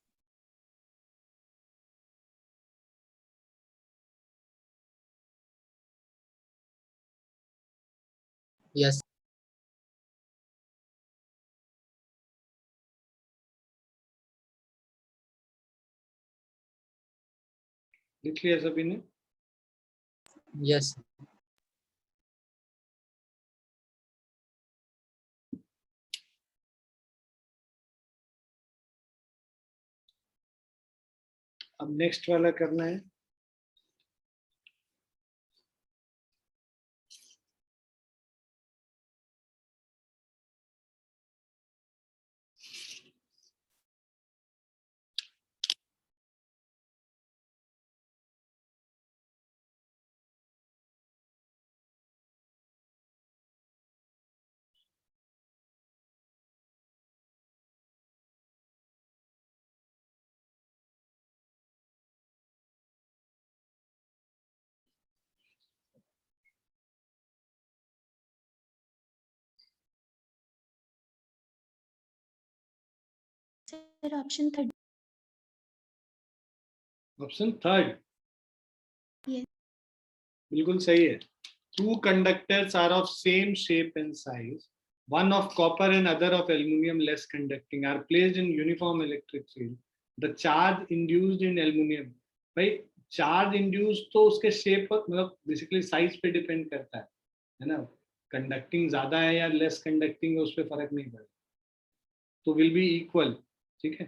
Yes. लिख लिया सभी ने? Yes. अब नेक्स्ट वाला करना है. Sir, option 3. Option 3 Yes. बिल्कुल सही है. Two conductors are of same shape and size, one of copper and other of aluminum less conducting, are placed in uniform electric field. The charge induced in aluminum. भाई चार्ज इंड्यूस तो उसके शेप पर, मतलब बेसिकली साइज पे डिपेंड करता है ना. कंडक्टिंग ज्यादा है या लेस कंडक्टिंग है उस पर फर्क नहीं पड़ता. तो विल बी इक्वल. ठीक है.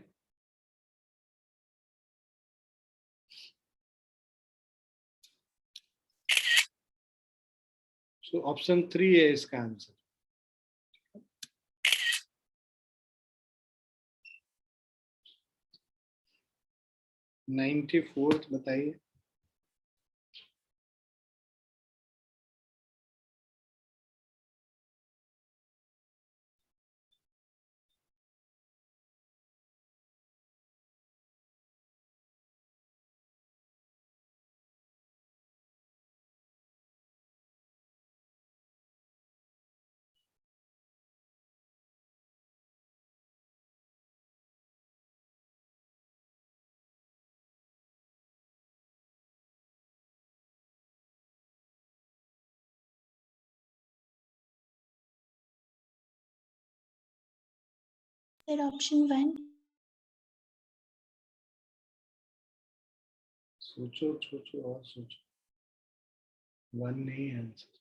सो ऑप्शन 3 है इसका आंसर. 94th बताइए. Sir, option 1. सोचो सोचो और सोचो. 1 नहीं है answer.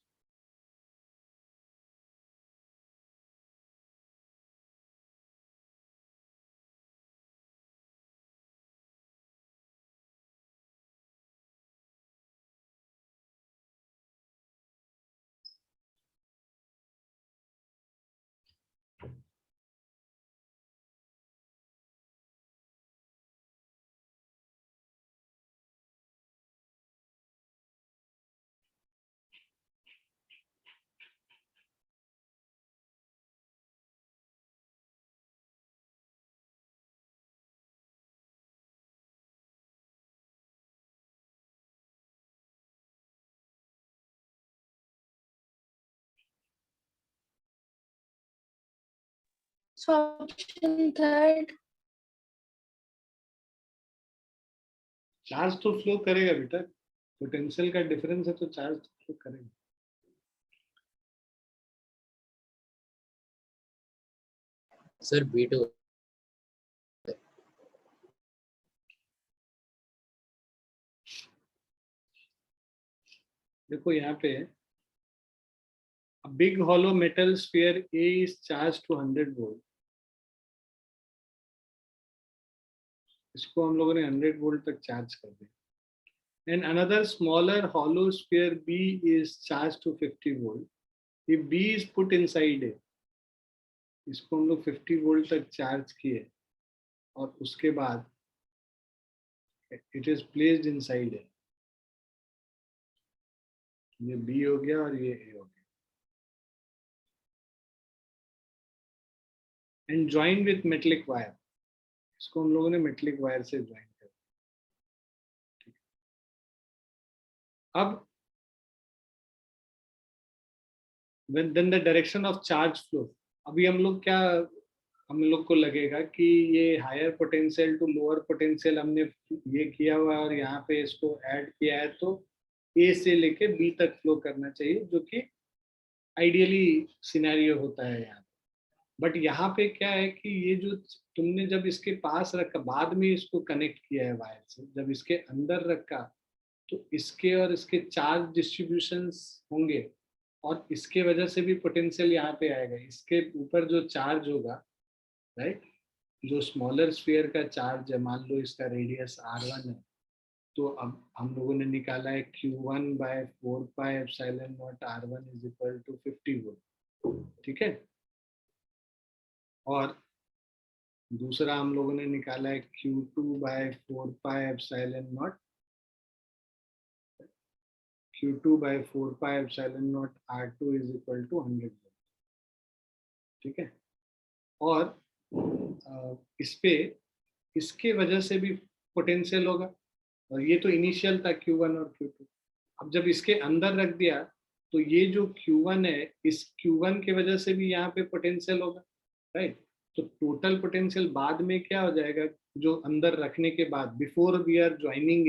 So option third. Charge तो फ्लो करेगा बेटा, पोटेंशियल का डिफरेंस है तो चार्ज तो फ्लो करेगा। Sir B2। देखो यहाँ पे a big hollow metal sphere A is charged to 100 volt। इसको हम लोगों ने 100 वोल्ट तक चार्ज कर दिया। And another smaller hollow sphere B is charged to 50 volt। If B is put inside A, इसको हम लोग 50 वोल्ट तक चार्ज किए और उसके बाद it is placed inside A। ये B हो गया और ये A हो गया। And joined with metallic wire, इसको हम लोगों ने मेटलिक वायर से ज्वाइन कर। अब then the direction of charge flow, अभी हम लोग क्या, हम लोग को लगेगा कि ये higher potential to lower potential हमने ये किया हुआ है और यहाँ पे इसको ऐड किया है, तो ए से लेके बी तक फ्लो करना चाहिए, जो कि आइडियली सिनेरियो होता है यहाँ। बट यहाँ पे क्या है कि ये जो तुमने जब इसके पास रखा, बाद में इसको कनेक्ट किया है वायर से, जब इसके अंदर रखा तो इसके और इसके चार्ज डिस्ट्रीब्यूशंस होंगे और इसके वजह से भी पोटेंशियल यहाँ पे आएगा। इसके ऊपर जो चार्ज होगा, राइट, जो स्मॉलर स्फीयर का चार्ज है, मान लो इसका रेडियस r1 है, तो अब हम लोगों ने निकाला है q1 by 4 pi epsilon naught r1 is equal to 50 volt, ठीक है। और दूसरा हम लोगों ने निकाला है q2 by 4 pi epsilon naught, q2 by 4 pi epsilon naught r2 is equal to 100 volt, ठीक है। और इस पे इसके वजह से भी पोटेंशियल होगा, और ये तो इनिशियल था Q1 और Q2। अब जब इसके अंदर रख दिया तो ये जो Q1 है, इस Q1 की वजह से भी यहाँ पे पोटेंशियल होगा, राइट। तो टोटल पोटेंशियल बाद में क्या हो जाएगा, जो अंदर रखने के बाद, बिफोर वी आर ज्वाइनिंग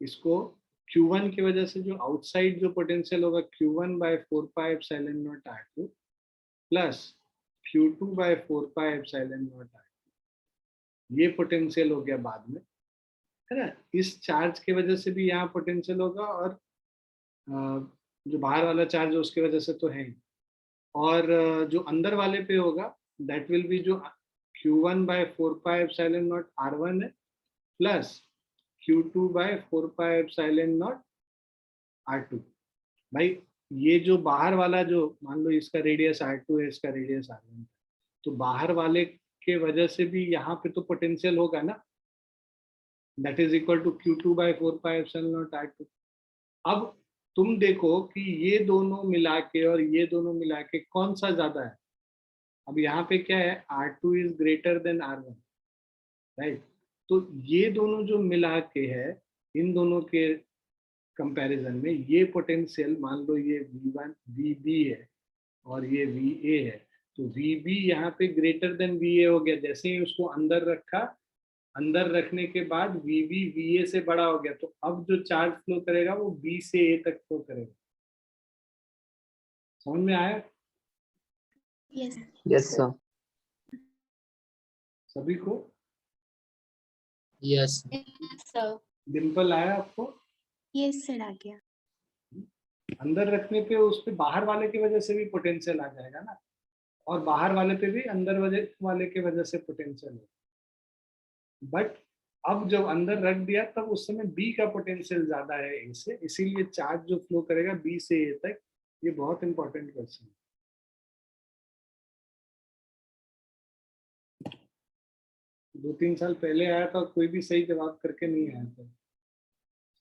इसको, Q1 की वजह से जो आउटसाइड जो पोटेंशियल होगा Q1 by 4 pi epsilon naught r2 plus Q2 by 4 pi epsilon naught r2, ये पोटेंशियल हो गया बाद में, है ना। इस चार्ज की वजह से भी यहाँ पोटेंशियल होगा, और जो बाहर वाला चार्ज है उसकी वजह से तो है ही, और जो अंदर वाले पे होगा दैट विल बी जो Q1 by 4 pi epsilon naught r1 है plus Q2 by 4 pi epsilon naught r2। भाई ये जो बाहर वाला, जो मान लो इसका रेडियस r2 है, इसका रेडियस r1 है, तो बाहर वाले के वजह से भी यहाँ पे तो पोटेंशियल होगा ना, that is equal to Q2 by 4 pi epsilon naught r2। अब तुम देखो कि ये दोनों मिला के और ये दोनों मिला के कौन सा ज्यादा है। अब यहाँ पे क्या है, r2 is greater than r1, right. तो ये दोनों जो मिला के है, इन दोनों के कंपैरिजन में ये पोटेंशियल, मान लो ये V1 VB है और ये VA है, तो VB यहाँ पे ग्रेटर देन VA हो गया। जैसे ही उसको अंदर रखा, अंदर रखने के बाद VB VA से बड़ा हो गया, तो अब जो चार्ज फ्लो करेगा वो B से A तक फ्लो करेगा। समझ में आया Yes. Yes, sir. सभी को? यस सर डिम्पल आया आपको? Yes, sir, आ गया। अंदर रखने पे उस पे बाहर वाले की वजह से भी पोटेंशियल आ जाएगा ना, और बाहर वाले पे भी अंदर वाले की वजह से पोटेंशियल है। बट अब जब अंदर रख दिया तब उस समय बी का पोटेंशियल ज्यादा है ए से, इसीलिए चार्ज जो फ्लो करेगा बी से ए तक। ये बहुत इंपॉर्टेंट क्वेश्चन है। 2-3 साल पहले आया था, कोई भी सही जवाब करके नहीं आया था।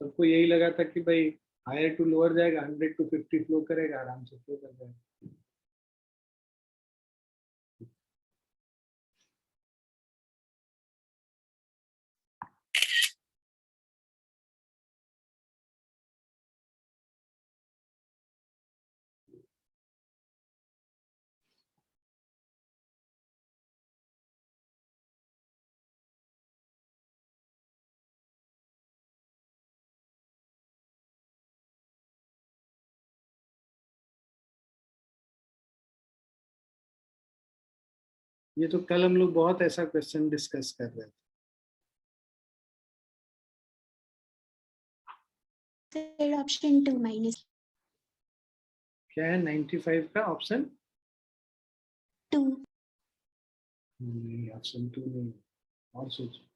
सबको यही लगा था कि भाई हायर टू लोअर जाएगा, 100 to 50 फ्लो करेगा, आराम से फ्लो कर जाएगा। ये तो कल हम लोग बहुत ऐसा क्वेश्चन डिस्कस कर रहे थे। सर ऑप्शन 2 माइनस क्या है 95 का ऑप्शन? 2। नहीं, ऑप्शन 2 नहीं, और सोचो।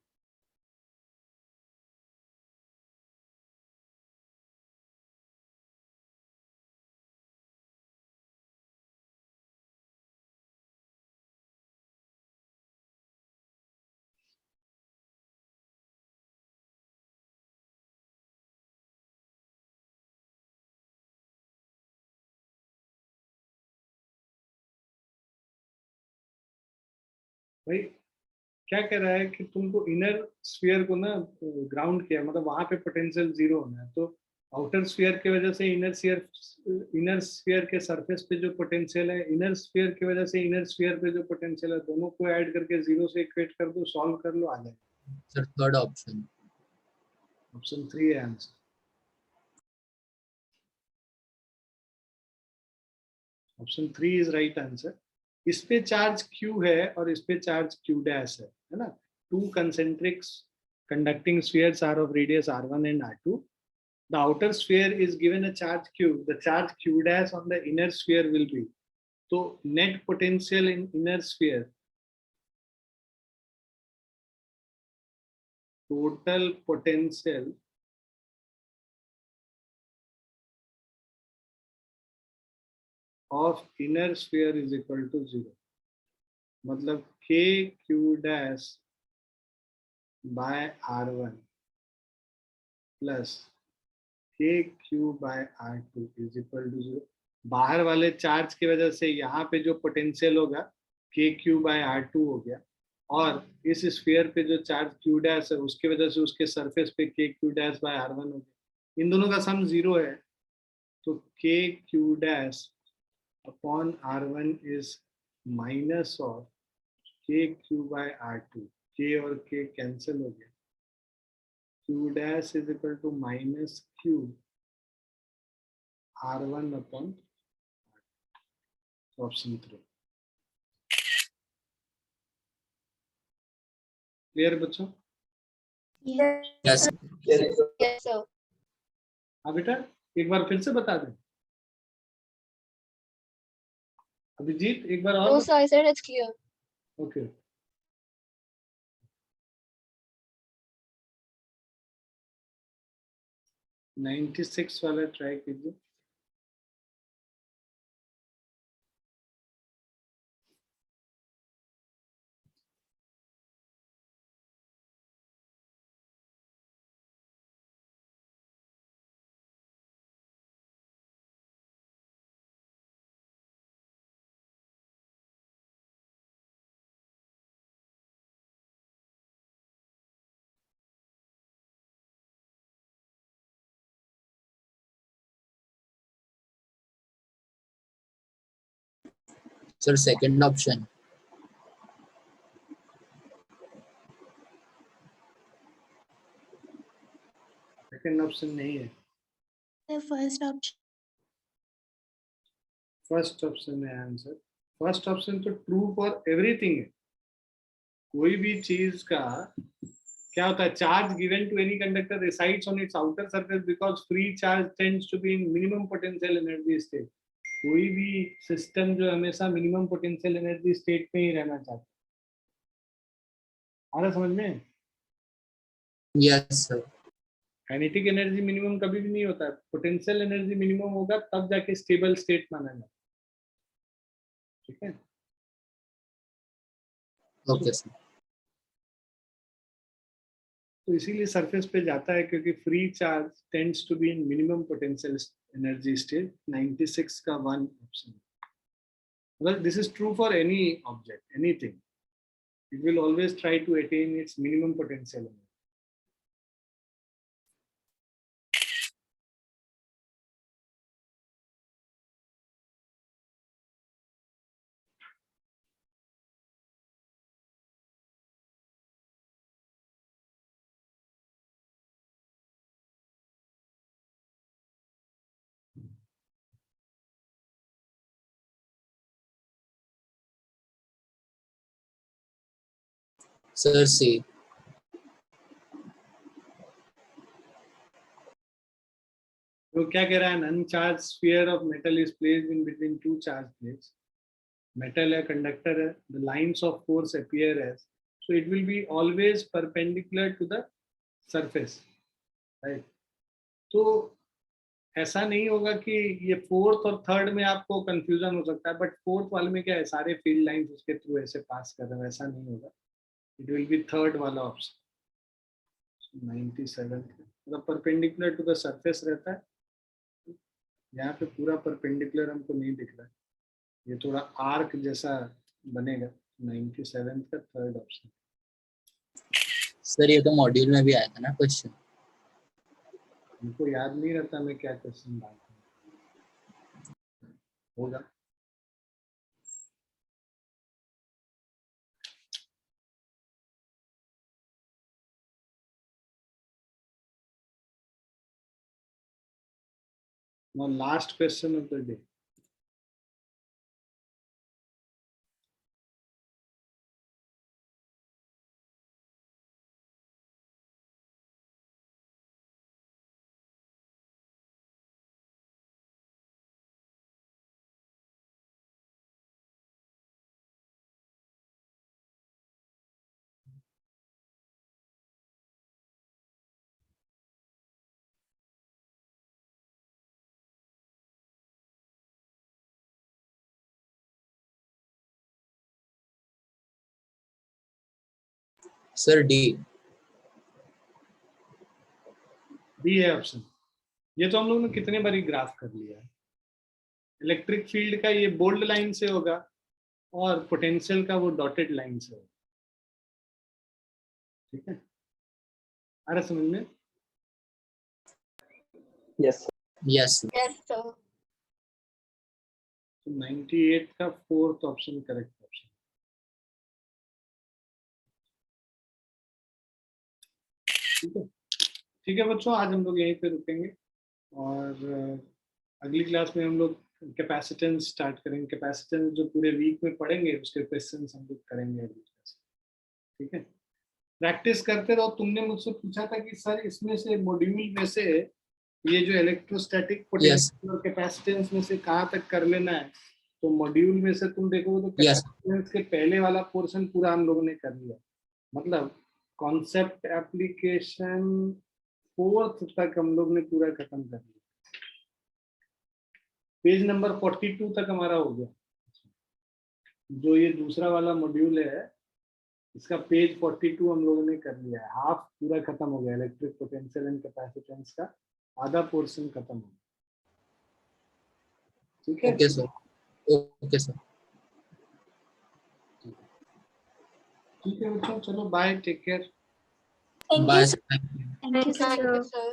भाई क्या कह रहा है कि तुमको इनर स्फीयर को ना ग्राउंड किया, मतलब वहां पे पोटेंशियल जीरो होना है, तो आउटर स्फीयर की वजह से इनर स्फीयर के सरफेस पे जो पोटेंशियल है, इनर स्फीयर की वजह से इनर स्फीयर पे जो पोटेंशियल है, दोनों को ऐड करके जीरो से इक्वेट कर दो, सॉल्व कर लो, आ जाएगा। Sir third option. ऑप्शन 3 है answer. Option 3 is right answer. इस पे चार्ज Q है और इस पे चार्ज Q डैश है ना। Two concentric conducting spheres are of radius R1 and R2. The outer sphere is given a charge Q. The charge Q dash on the inner sphere will be. So net potential in inner sphere, total potential of inner sphere is equal to 0. मतलब KQ dash by R1 plus KQ by R2 is equal to 0. बाहर वाले चार्ज की वजह से यहाँ पे जो पोटेंशियल होगा KQ by R2 हो गया, और इस स्फीयर पे जो चार्ज Q डैश है उसकी वजह से उसके सरफेस पे KQ डैश by R1 हो गया। इन दोनों का सम 0 है, तो KQ dash upon R1 is minus of KQ by R2। K और K कैंसिल हो गया, Q dash is equal to minus Q R1 upon option 3। Clear बच्चों? Yes Yes, sir. हाँ बेटा, एक बार फिर से बता दें। अभिजीत एक बार और No, sir, I said it's clear. Okay. Okay. 96 वाला ट्राई कीजिए। Sir second option. Second option नहीं है, sir first option. First option है आंसर। फर्स्ट ऑप्शन तो ट्रू फॉर एवरीथिंग है। कोई भी चीज का क्या होता है, charge given to any conductor resides on its outer surface because free charge tends to be in minimum potential energy state. कोई भी सिस्टम जो हमेशा मिनिमम पोटेंशियल एनर्जी स्टेट में ही रहना चाहता है। आ रहा समझ में? Yes sir. Kinetic energy minimum कभी भी नहीं होता है, पोटेंशियल एनर्जी मिनिमम होगा तब जाके स्टेबल स्टेट माना जाता है। ठीक है, ओके सर। तो इसीलिए सरफेस पे जाता है क्योंकि free charge tends to be in minimum potential energy state. 96 का 1 option. well, this is true for any object, anything. It will always try to attain its minimum potential energy. Sir C. तो क्या कह रहा है, uncharge sphere of metal is placed in between two charge plates. Metal है, कंडक्टर है, the lines of force appear as, so it will be always perpendicular to the surface, right. तो ऐसा नहीं होगा कि ये फोर्थ और थर्ड में आपको कंफ्यूजन हो सकता है, बट फोर्थ वाले में क्या है, सारे फील्ड लाइंस उसके थ्रू ऐसे पास कर रहे हैं, ऐसा नहीं होगा. इट विल बी थर्ड वाला ऑप्शन. 97 मतलब परपेंडिकुलर टू द सरफेस रहता है. यहाँ पे पूरा परपेंडिकुलर हमको नहीं दिख रहा है, ये थोड़ा आर्क जैसा बनेगा. 97 का थर्ड ऑप्शन. सर ये तो मॉड्यूल में भी आया था ना क्वेश्चन. हमको याद नहीं रहता मैं क्या क्वेश्चन डालता हूँ. होगा. Now last question of the day. Sir D. D है ऑप्शन. ये तो हम लोग ने कितने बारी ग्राफ कर लिया है. इलेक्ट्रिक फील्ड का ये बोल्ड लाइन से होगा और पोटेंशियल का वो डॉटेड लाइन से होगा. ठीक है, आ रहा समझ में? Yes. यस. Yes, sir. तो 98 का फोर्थ ऑप्शन करेक्ट ऑप्शन. ठीक है, ठीक है बच्चों, आज हम लोग यहीं पे रुकेंगे और अगली क्लास में हम लोग कैपेसिटेंस स्टार्ट करेंगे. कैपेसिटेंस जो पूरे वीक में पढ़ेंगे उसके क्वेश्चंस हम लोग करेंगे अगली क्लास. ठीक है, प्रैक्टिस करते रहो. तुमने मुझसे पूछा था कि सर इसमें से मॉड्यूल में से ये जो इलेक्ट्रोस्टैटिक पोटेंशियल और कैपेसिटेंस में से कहाँ तक कर लेना है. तो मॉड्यूल में से तुम देखो तो कैपेसिटेंस के पहले वाला पोर्शन पूरा हम लोगों ने कर लिया. मतलब कॉन्सेप्ट एप्लीकेशन फोर्थ तक हम लोग ने पूरा खत्म कर लिया. पेज नंबर 42 तक हमारा हो गया. जो ये दूसरा वाला मॉड्यूल है इसका पेज 42 हम लोगों ने कर लिया है. हाफ पूरा खत्म हो गया. इलेक्ट्रिक पोटेंशियल एंड कैपेसिटेंस का आधा पोर्शन खत्म हो गया. ठीक है. Okay sir. Okay sir. ठीक है बच्चों, चलो bye, take care. Thank bye you, सर. Thank you, Thank sir. you, sir.